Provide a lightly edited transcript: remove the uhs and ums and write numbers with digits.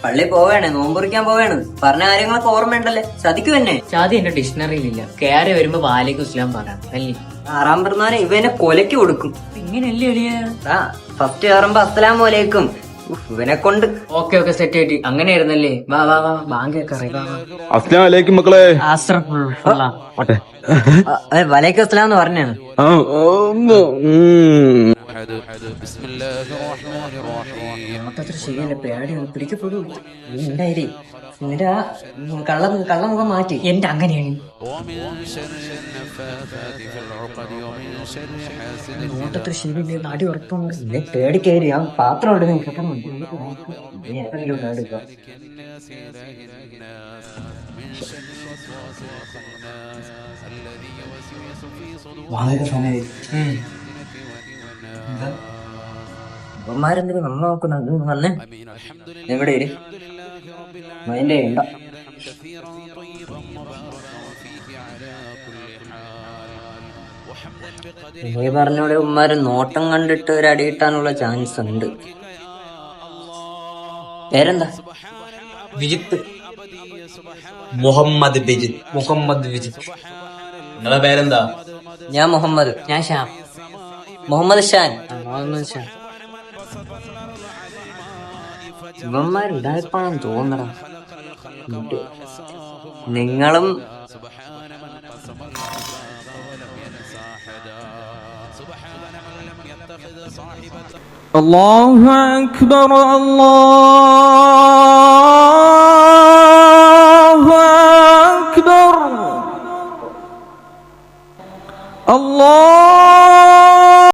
പള്ളി പോവേണേ, നോമ്പുറിക്കാൻ പോവേണ്. പറഞ്ഞ കാര്യങ്ങളൊക്കെ ഓർമ്മയുണ്ടല്ലേ? ചതിക്കും എന്നെ. ചാതി എന്റെ ഡിക്ഷണറിയിലില്ല. കേറി വരുമ്പോ വാലേക്കും ഇസ്ലാം പറയാം അല്ലേ? 6 പിറന്നാനെ ഇവനെ കൊലക്ക് കൊടുക്കും. ഇങ്ങനെയല്ലേ എളിയ? ഫസ്റ്റ് കയറുമ്പോ അസ്സലാമു അലൈക്കും. ഇവനെ കൊണ്ട് ഓക്കെ സെറ്റ് ആയിട്ട് അങ്ങനെയായിരുന്നല്ലേ? വാ വാ വാ, ബാങ്ക് അസ്സലാമു അലൈക്കും മക്കളെ. വലൈക്കും അസ്സലാം എന്ന് പറഞ്ഞാണ്. ശരിയല്ല, പേടിയാണ്, പിടിക്കപ്പെടും. ഉണ്ടായി നിന്റെ ആ കള്ളമുഖം മാറ്റി. എന്റെ അങ്ങനെയാണ്. നോട്ടത്ര ശരിയില്ല, നാടി ഉറപ്പുണ്ട്. പേടിക്കേരി ആ പാത്രം ഇവന്മാരെന്തിനും നമ്മ നോക്കുന്നത്? വന്നേ എവിടെ മൈൻഡ് ചെയ്യണ്ട. നീ പറഞ്ഞോടെ ഉമ്മാര് നോട്ടം കണ്ടിട്ട് ഒരു അടി കിട്ടാനുള്ള ചാൻസ് ഉണ്ട്. പേരെന്താ? വിജിത്ത്. മുഹമ്മദ് വിജിത്ത്. നിങ്ങളെ പേരെന്താ? ഞാൻ മുഹമ്മദ്. ഞാൻ ഷാം. മുഹമ്മദ് ഷാൻ. മുഹമ്മദ് ഷാൻ. ഇവന്മാരുണ്ടായപ്പോഴാണ് തോന്നണം. നിങ്ങളും അല്ലാഹു അക്ബർ അല്ലാഹു അക്ബർ അല്ലാഹു